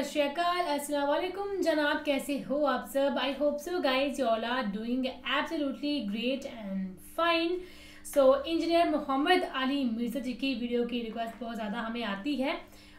شری اکال، السلام علیکم جناب، کیسے ہو آپ سب؟ I hope so guys you all are doing absolutely great and fine. So engineer Muhammad Ali Mirza ji کی ویڈیو کی ریکویسٹ بہت زیادہ ہمیں آتی ہے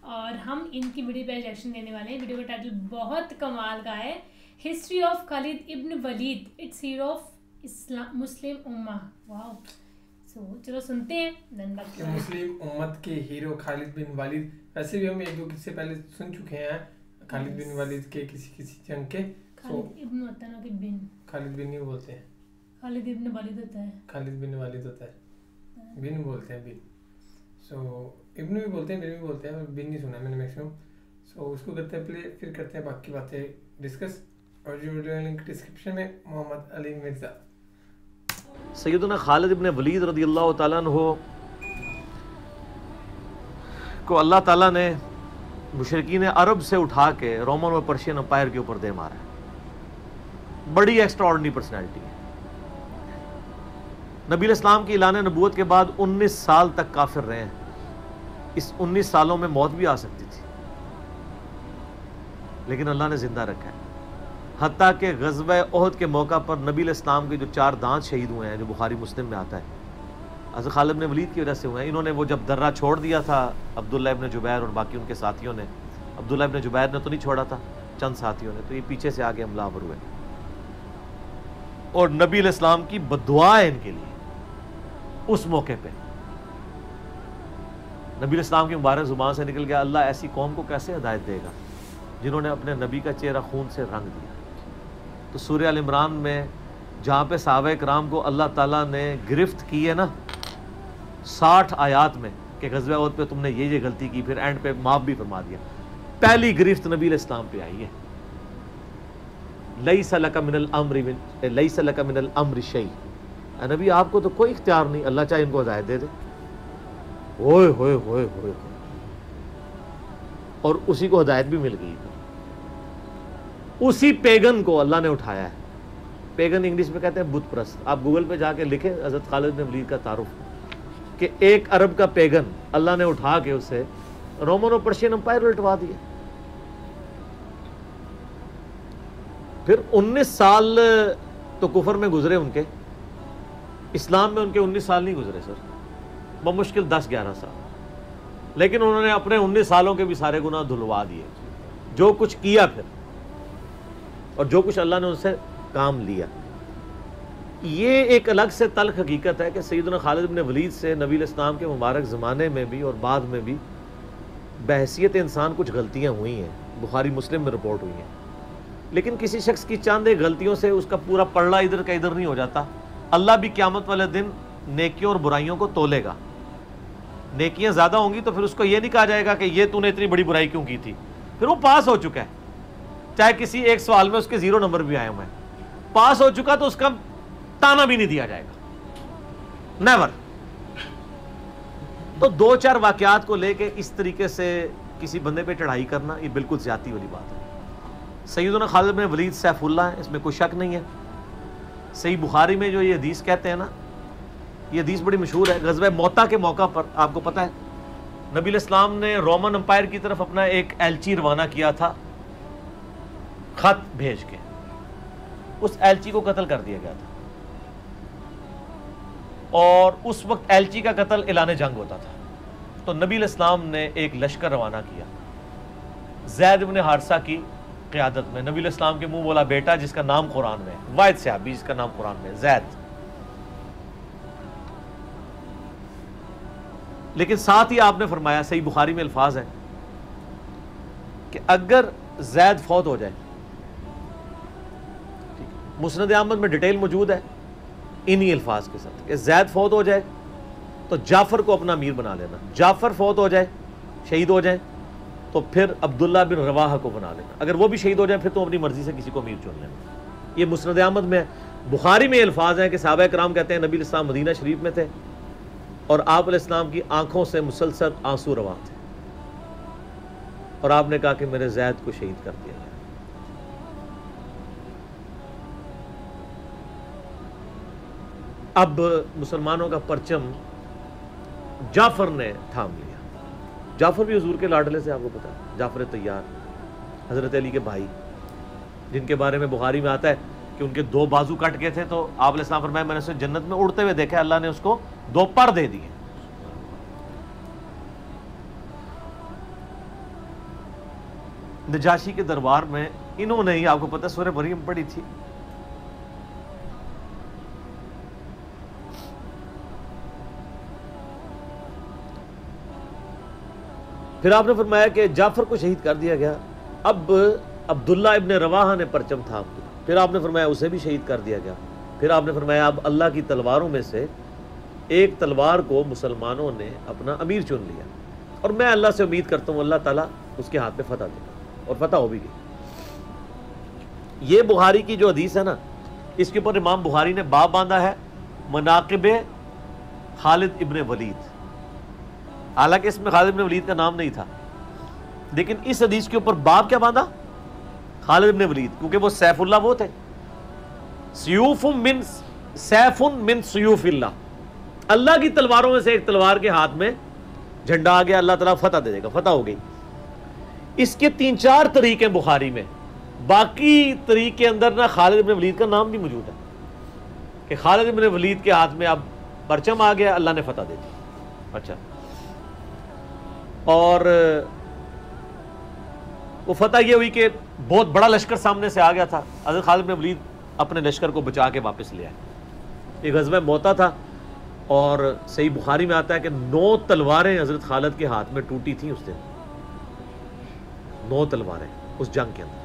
اور ہم ان کی ویڈیو پہ ریئیکشن دینے والے ہیں. ویڈیو کا ٹائٹل بہت کمال کا ہے، ہسٹری آف خالد ابن ولید، اٹس ہیرو آف اسلام مسلم امہ. واو. چلو سنتے ہیں کہ مسلم امت کے ہیرو خالد بن ولید. ویسے بھی ہم ایک دو قصے پہلے سن چکے ہیں خالد بن ولید کے کسی جنگ کے. خالد ابن ہوتا ہے کہ بن، خالد بن نہیں بولتے ہیں، خالد ابن ولید ہوتا ہے، خالد بن ولید ہوتا ہے، بن بولتے ہیں بن. سو ابن بھی بولتے ہیں، بن بھی بولتے ہیں، بن نہیں سنا میں نے میکسیمم. سو اس کو کرتے ہیں پلے، پھر کرتے ہیں باقی باتیں ڈسکس. اور جو ویڈیو لنک ڈسکرپشن میں محمد علی مرزا. سیدنا خالد ابن ولید رضی اللہ تعالیٰ عنہ کو اللہ تعالیٰ نے مشرکین عرب سے اٹھا کے رومن اور پرشین امپائر کے اوپر دے مارا ہے. بڑی ایکسٹرا آرڈنری پرسنالٹی ہے. نبی علیہ السلام کی اعلان نبوت کے بعد 19 سال تک کافر رہے ہیں. اس 19 سالوں میں موت بھی آ سکتی تھی لیکن اللہ نے زندہ رکھا ہے. حتیٰ کہ غزوہ احد کے موقع پر نبی علیہ السلام کے جو 4 دانت شہید ہوئے ہیں، جو بخاری مسلم میں آتا ہے، حضرت خالد بن ولید کی وجہ سے ہوئے ہیں. انہوں نے وہ جب درہ چھوڑ دیا تھا عبداللہ ابن جبیر اور باقی ان کے ساتھیوں نے، عبداللہ ابن جبیر نے تو نہیں چھوڑا تھا، چند ساتھیوں نے، تو یہ پیچھے سے آگے حملہ آور ہوئے. اور نبی علیہ السلام کی بددعا ہے ان کے لیے. اس موقع پہ نبی علیہ السلام کی مبارک زبان سے نکل گیا، اللہ ایسی قوم کو کیسے ہدایت دے گا جنہوں نے اپنے نبی کا چہرہ خون سے رنگ دیا. تو سورہ ال عمران میں جہاں پہ صحابہ کرام کو اللہ تعالیٰ نے گرفت کی ہے نا 60 آیات میں کہ غزوہ احد پہ تم نے یہ غلطی کی، پھر اینڈ پہ معاف بھی فرما دیا. پہلی گرفت نبی علیہ السلام پہ آئی ہے. لیس لک من الامر شیء. نبی آپ کو تو کوئی اختیار نہیں، اللہ چاہے ان کو ہدایت دے دے. ہوئے ہوئے ہوئے ہوئے. اور اسی کو ہدایت بھی مل گئی. اسی پیگن کو اللہ نے اٹھایا ہے. پیگن انگلش میں کہتے ہیں بت پرست. آپ گوگل پہ جا کے لکھیں حضرت خالد بن ولید کا تعارف، کہ ایک عرب کا پیگن اللہ نے اٹھا کے اسے رومن اور پرشین امپائر الٹوا دیا. پھر 19 سال تو کفر میں گزرے ان کے، اسلام میں ان کے 19 سال نہیں گزرے سر، بمشکل 10-11 سال. لیکن انہوں نے اپنے 19 سالوں کے بھی سارے گناہ دھلوا دیے. جو کچھ کیا پھر اور جو کچھ اللہ نے ان سے کام لیا. یہ ایک الگ سے تلخ حقیقت ہے کہ سیدنا خالد بن ولید سے نبی علیہ السلام کے مبارک زمانے میں بھی اور بعد میں بھی بحیثیت انسان کچھ غلطیاں ہوئی ہیں، بخاری مسلم میں رپورٹ ہوئی ہیں. لیکن کسی شخص کی چند ایک غلطیوں سے اس کا پورا پلڑا ادھر کا ادھر نہیں ہو جاتا. اللہ بھی قیامت والے دن نیکیوں اور برائیوں کو تولے گا. نیکیاں زیادہ ہوں گی تو پھر اس کو یہ نہیں کہا جائے گا کہ یہ تو نے اتنی بڑی برائی کیوں کی تھی، پھر وہ پاس ہو چکا ہے. چاہے کسی ایک سوال میں اس کے 0 نمبر بھی آئے ہوئے ہیں، پاس ہو چکا تو اس کا تانا بھی نہیں دیا جائے گا، نیور. تو 2-4 واقعات کو لے کے اس طریقے سے کسی بندے پہ چڑھائی کرنا یہ بالکل زیادتی والی بات ہے. سیدنا خالد بن ولید سیف اللہ ہے، اس میں کوئی شک نہیں ہے. صحیح بخاری میں جو یہ حدیث کہتے ہیں نا، یہ حدیث بڑی مشہور ہے. غزوہ موتا کے موقع پر آپ کو پتہ ہے نبی علیہ السلام نے رومن امپائر کی طرف اپنا ایک ایلچی روانہ کیا تھا، خط بھیج کے. اس ایلچی کو قتل کر دیا گیا تھا اور اس وقت ایلچی کا قتل اعلان جنگ ہوتا تھا. تو نبی علیہ السلام نے ایک لشکر روانہ کیا زید بن حارثہ کی قیادت میں. نبی علیہ السلام کے منہ بولا بیٹا جس کا نام قرآن میں ہے، واحد صحابی جس کا نام قرآن میں ہے، زید. لیکن ساتھ ہی آپ نے فرمایا، صحیح بخاری میں الفاظ ہیں کہ اگر زید فوت ہو جائے، مسند احمد میں ڈیٹیل موجود ہے انہی الفاظ کے ساتھ، کہ زید فوت ہو جائے تو جعفر کو اپنا امیر بنا لینا. جعفر فوت ہو جائے، شہید ہو جائے، تو پھر عبداللہ بن رواحہ کو بنا لینا. اگر وہ بھی شہید ہو جائیں پھر تو اپنی مرضی سے کسی کو امیر چن لینا. یہ مسند احمد میں. بخاری میں الفاظ ہیں کہ صحابہ کرام کہتے ہیں نبی علیہ السلام مدینہ شریف میں تھے اور آپ علیہ السلام کی آنکھوں سے مسلسل آنسو رواں تھے اور آپ نے کہا کہ میرے زید کو شہید کر دیا جائے. اب مسلمانوں کا پرچم جعفر نے تھام لیا. جعفر بھی حضور کے لاڈلے سے، آپ کو پتا ہے، جعفر طیار. حضرت علی کے بھائی، جن کے بارے میں بخاری میں آتا ہے کہ ان کے 2 بازو کٹ گئے تھے، تو آپ علیہ السلام فرمایا میں نے اسے جنت میں اڑتے ہوئے دیکھا، اللہ نے اس کو 2 پر دے دیے۔ نجاشی کے دربار میں انہوں نے ہی، آپ کو پتہ سورہ مریم پڑھی تھی، پھر آپ نے فرمایا کہ جعفر کو شہید کر دیا گیا، اب عبداللہ ابن رواحہ نے پرچم تھام دیا، پھر آپ نے فرمایا اسے بھی شہید کر دیا گیا، پھر آپ نے فرمایا اب اللہ کی تلواروں میں سے ایک تلوار کو مسلمانوں نے اپنا امیر چن لیا، اور میں اللہ سے امید کرتا ہوں اللہ تعالیٰ اس کے ہاتھ پہ فتح دے گا، اور فتح ہو بھی گئی۔ یہ بخاری کی جو حدیث ہے نا، اس کے اوپر امام بخاری نے باب باندھا ہے مناقب خالد ابن ولید، حالانکہ اس میں خالد ابن ولید کا نام نہیں تھا، لیکن اس حدیث کے اوپر باب کیا باندھا؟ خالد ابن ولید، کیونکہ وہ سیف اللہ وہ تھے، سیوف من سیوف اللہ، اللہ کی تلواروں میں سے ایک تلوار کے ہاتھ میں جھنڈا آ گیا، اللہ تعالیٰ فتح دے دے گا، فتح ہو گئی۔ اس کے 3-4 طریقے بخاری میں، باقی طریق کے اندر نہ خالد ابن ولید کا نام بھی موجود ہے کہ خالد ابن ولید کے ہاتھ میں اب پرچم آ گیا، اللہ نے فتح دے دی۔ اچھا، اور وہ فتح یہ ہوئی کہ بہت بڑا لشکر سامنے سے آ گیا تھا، حضرت خالد بن ولید اپنے لشکر کو بچا کے واپس لے آئے۔ یہ غزوہ موتا تھا، اور صحیح بخاری میں آتا ہے کہ 9 تلواریں حضرت خالد کے ہاتھ میں ٹوٹی تھیں اس دن، 9 تلواریں اس جنگ کے اندر،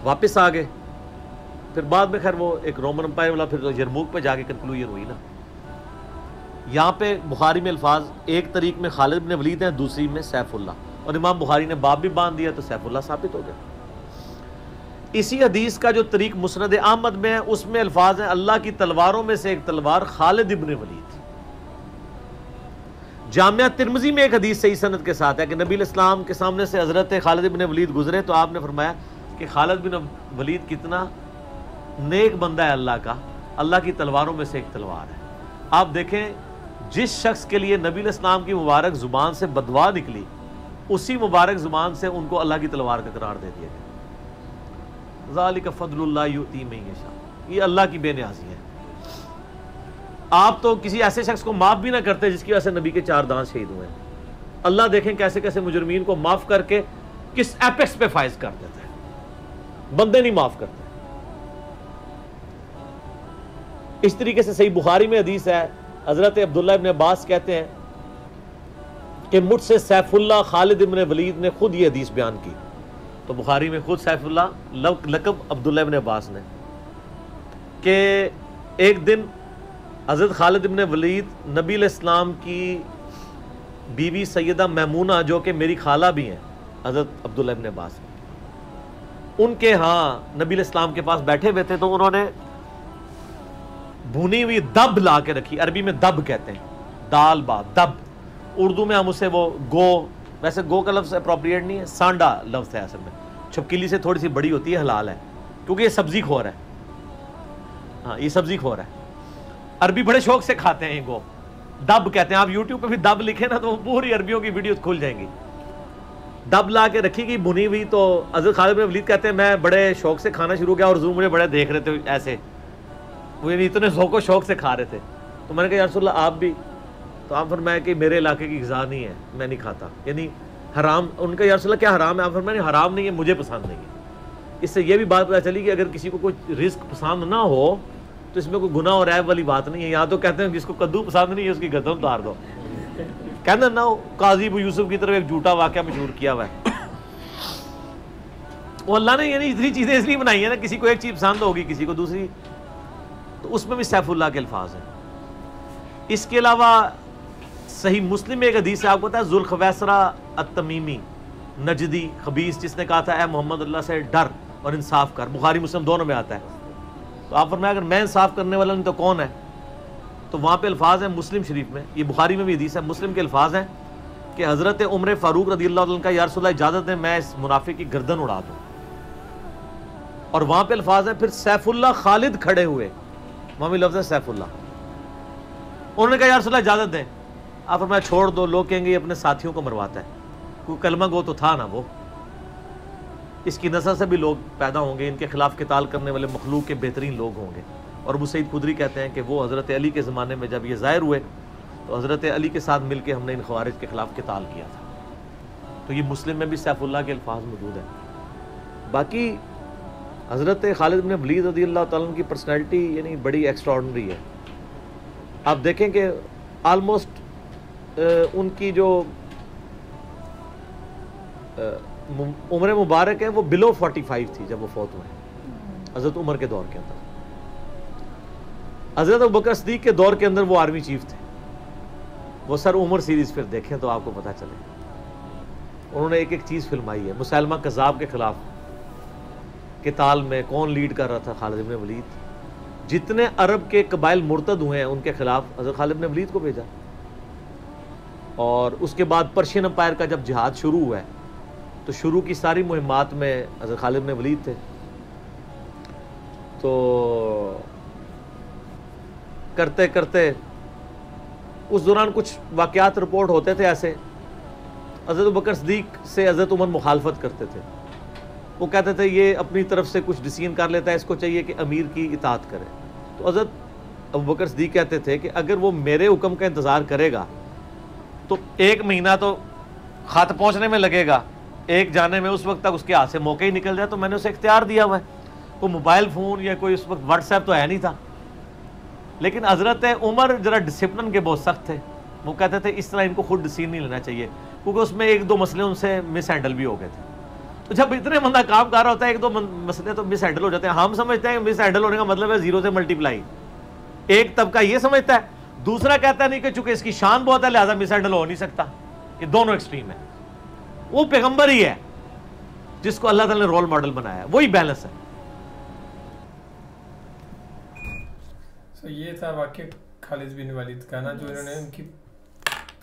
واپس آ گئے۔ پھر بعد میں خیر وہ ایک رومن امپائر والا پھر یرموک پہ جا کے کنکلوژن ہوئی نا۔ یہاں پہ بخاری میں الفاظ ایک طریق میں خالد بن ولید ہیں، دوسری میں سیف اللہ، اور امام بخاری نے باب بھی باندھ دیا تو سیف اللہ ثابت ہو گیا۔ اسی حدیث کا جو طریق مسند احمد میں ہے، اس میں الفاظ ہیں اللہ کی تلواروں میں سے ایک تلوار خالد ابن ولید۔ جامعہ ترمذی میں ایک حدیث صحیح سند کے ساتھ ہے کہ نبی الاسلام کے سامنے سے حضرت خالد ابن ولید گزرے تو آپ نے فرمایا کہ خالد بن ولید کتنا نیک بندہ ہے اللہ کا، اللہ کی تلواروں میں سے ایک تلوار ہے۔ آپ دیکھیں جس شخص کے لیے نبی الاسلام کی مبارک زبان سے بددعا نکلی، اسی مبارک زبان سے ان کو اللہ کی تلوار کا قرار دے دیا گیا۔ ذالک فضل اللہ یؤتی من یشاء، یہ اللہ کی بے نیازی ہے۔ آپ تو کسی ایسے شخص کو معاف بھی نہ کرتے جس کی وجہ سے نبی کے 4 دانت شہید ہوئے ہیں، اللہ دیکھیں کیسے کیسے مجرمین کو معاف کر کے کس ایپیکس پہ فائز کر دیتا ہے، بندے نہیں معاف کرتے۔ اس طریقے سے صحیح بخاری میں حدیث ہے، حضرت عبداللہ ابن عباس کہتے ہیں کہ مجھ سے سیف اللہ خالد ابن ولید نے خود یہ حدیث بیان کی، تو بخاری میں خود سیف اللہ لقب عبداللہ ابن عباس نے، کہ ایک دن حضرت خالد ابن ولید نبی علیہ السلام کی بیوی سیدہ میمونہ جو کہ میری خالہ بھی ہیں حضرت عبداللہ ابن عباس، ان کے ہاں نبی علیہ السلام کے پاس بیٹھے ہوئے تھے، تو انہوں نے بھونی ہوئی دب لا کے رکھی، عربی میں دب کہتے ہیں، دال با دب، اردو میں ہم اسے وہ گو، ویسے گو کا لفظ اپروپریٹ نہیں ہے، سانڈا لفظ ہے اصل میں، چھپکلی سے تھوڑی سی بڑی ہوتی ہے، حلال ہے کیونکہ یہ سبزی خور ہے، ہاں یہ سبزی خور ہے، عربی بڑے شوق سے کھاتے ہیں، گو دب کہتے ہیں۔ آپ یوٹیوب پہ بھی دب لکھیں نا تو پوری عربیوں کی ویڈیوز کھل جائیں گی۔ دب لا کے رکھی گئی بھنی ہوئی، تو حضرت خالد بن ولید کہتے ہیں میں بڑے شوق سے کھانا شروع کیا، اور حضور مجھے بڑے دیکھ رہے تھے ایسے، وہ یعنی اتنے ذوق و شوق سے کھا رہے تھے، تو میں نے کہا یا رسول اللہ آپ بھی، تو آپ فرمایا کہ میرے علاقے کی غذا نہیں ہے، میں نہیں کھاتا، یعنی حرام۔ ان کا یا رسول اللہ کیا حرام ہے؟ آپ فرمایا نہیں حرام نہیں ہے، مجھے پسند نہیں ہے۔ اس سے یہ بھی بات پتہ چلی کہ اگر کسی کو کوئی رزق پسند نہ ہو تو اس میں کوئی گناہ اور عیب والی بات نہیں ہے۔ یہاں تو کہتے ہیں جس کو کدو پسند نہیں ہے اس کی گردن اتار دو، کہنا نہ قاضی ابو یوسف کی طرف ایک جھوٹا واقعہ مشہور کیا ہوا ہے، وہ اللہ نے یعنی اتنی چیزیں اس لیے بنائی ہیں نا، کسی کو ایک چیز پسند ہوگی کسی کو دوسری، تو اس میں بھی سیف اللہ کے الفاظ ہیں۔ اس کے علاوہ صحیح مسلم میں ایک حدیث ہے، آپ کو پتا ہے ذوالخویسرہ التمیمی نجدی خبیث جس نے کہا تھا اے محمد اللہ سے ڈر اور انصاف کر، بخاری مسلم دونوں میں آتا ہے، تو آپ فرمایا اگر میں انصاف کرنے والا نہیں تو کون ہے؟ تو وہاں پہ الفاظ ہیں مسلم شریف میں، یہ بخاری میں بھی حدیث ہے، مسلم کے الفاظ ہیں کہ حضرت عمر فاروق رضی اللہ عنہ کا یا رسول اللہ اجازت دیں میں اس منافق کی گردن اڑا دوں، اور وہاں پہ الفاظ ہیں پھر سیف اللہ خالد کھڑے ہوئے، وہاں بھی لفظ ہے سیف اللہ، انہوں نے کہا یا رسول اللہ اجازت دیں، آپ فرمایا چھوڑ دو، لوگ کہیں گے یہ اپنے ساتھیوں کو مرواتا ہے، کوئی کلمہ گو تو تھا نا وہ. اس کی نسل سے بھی لوگ پیدا ہوں گے, ان کے خلاف قتال کرنے والے مخلوق کے بہترین لوگ ہوں گے. اور ابو سعید خدری کہتے ہیں کہ وہ حضرت علی کے زمانے میں جب یہ ظاہر ہوئے تو حضرت علی کے ساتھ مل کے ہم نے ان خوارج کے خلاف قتال کیا تھا. تو یہ مسلم میں بھی سیف اللہ کے الفاظ موجود ہیں. باقی حضرت خالد بن ولید رضی اللہ تعالیٰ عنہ کی پرسنالٹی یعنی بڑی ایکسٹرا آرڈنری ہے. آپ دیکھیں کہ آلموسٹ ان کی جو عمر مبارک ہے وہ بلو 45 تھی جب وہ فوت ہوئے حضرت عمر کے دور کے اندر. حضرت ابوبکر صدیق کے دور کے اندر وہ آرمی چیف تھے. وہ سر عمر سیریز پھر دیکھیں تو آپ کو پتہ چلے. انہوں نے ایک ایک چیز فلمائی ہے. مسیلمہ کذاب کے خلاف قتال میں کون لیڈ کر رہا تھا؟ خالد بن ولید. جتنے عرب کے قبائل مرتد ہوئے ہیں ان کے خلاف حضرت خالد بن ولید کو بھیجا. اور اس کے بعد پرشین امپائر کا جب جہاد شروع ہوا ہے تو شروع کی ساری مہمات میں حضرت خالد بن ولید تھے. تو کرتے کرتے اس دوران کچھ واقعات رپورٹ ہوتے تھے ایسے. حضرت ابوبکر صدیق سے حضرت عمر مخالفت کرتے تھے. وہ کہتے تھے یہ اپنی طرف سے کچھ ڈیسیژن کر لیتا ہے, اس کو چاہیے کہ امیر کی اطاعت کرے. تو حضرت ابوبکر صدیق کہتے تھے کہ اگر وہ میرے حکم کا انتظار کرے گا تو 1 مہینہ تو خط پہنچنے میں لگے گا, ایک جانے میں اس وقت تک اس کے ہاتھ سے موقع ہی نکل جائے. تو میں نے اسے اختیار دیا ہوا ہے. کوئی موبائل فون یا کوئی اس وقت واٹس ایپ تو ہے نہیں تھا. لیکن حضرت عمر ذرا ڈسپلن کے بہت سخت تھے. وہ کہتے تھے اس طرح ان کو خود ڈیسیژن نہیں لینا چاہیے, کیونکہ اس میں 1-2 مسئلے ان سے مس ہینڈل بھی ہو گئے تھے. تو جب اتنے بندہ کام کر رہا ہوتا ہے 1-2 مسئلے تو مس ہینڈل ہو جاتے ہیں. ہم سمجھتے ہیں مس ہینڈل ہونے کا مطلب ہے 0 سے ملٹیپلائی. ایک طبقہ یہ سمجھتا ہے, دوسرا کہتا نہیں کہ چونکہ اس کی شان بہت ہے لہٰذا مس ہینڈل ہو نہیں سکتا. یہ دونوں ایکسٹریم ہیں. وہ پیغمبر ہی ہے جس کو اللہ تعالیٰ نے رول ماڈل بنایا ہے, وہی بیلنس ہے. یہ تھا واقعہ خالد بن ولید کا نا, جو انہوں نے ان کی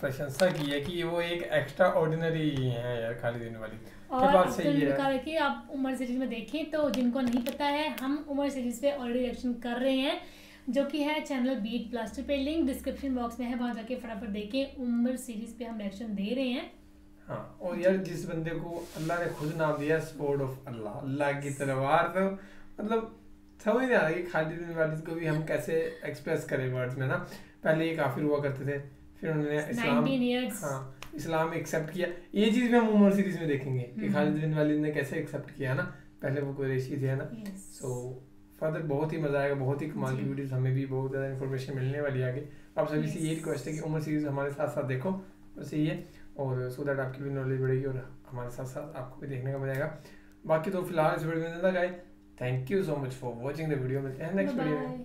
پرشنسا کی ہے کہ وہ ایک ایکسٹرا آرڈینری ہیں یار خالد بن ولید. اور کہا ہے کہ آپ عمر سیریز میں دیکھیں. تو جن کو نہیں پتا ہے, ہم عمر سیریز پہ آلریڈی ریئیکشن کر رہے ہیں جو کہ ہے چینل بیٹ بلاسٹر پہ, لنک ڈسکرپشن باکس میں ہے, وہاں جا کے فٹافٹ دیکھیں. عمر سیریز پہ ہم ریئیکشن دے رہے ہیں. ہاں, اور یار جس بندے کو اللہ نے خود نام دیا سورڈ آف اللہ, اللہ کی تلوار, تو مطلب سمجھ نہیں آ رہا کہ خالد بن ولید کو بھی ہم کیسے ایکسپریس کریں ورڈز میں نا. پہلے یہ کافر ہوا کرتے تھے, پھر انہوں نے اسلام ایکسیپٹ کیا. یہ چیز بھی ہم عمر سیریز میں دیکھیں گے کہ خالد بن ولید نے کیسے ایکسیپٹ کیا نا. پہلے وہ قریشی تھے نا. سو فردر بہت ہی مزہ آئے گا, بہت ہی کمال کی ویڈیوز, ہمیں بھی بہت زیادہ انفارمیشن ملنے والی ہے آگے. آپ سبھی سے یہ ریکویسٹ ہے کہ عمر سیریز ہمارے ساتھ ساتھ دیکھو, بس یہ, اور سو دیٹ آپ کی بھی نالج بڑھے گی اور ہمارے ساتھ ساتھ آپ کو بھی دیکھنے کا مزہ آئے گا. باقی تو فی الحال اس ویڈیو میں زندہ گائے. Thank you so much for watching the video. ملتے ہیں نیکسٹ ویڈیو میں.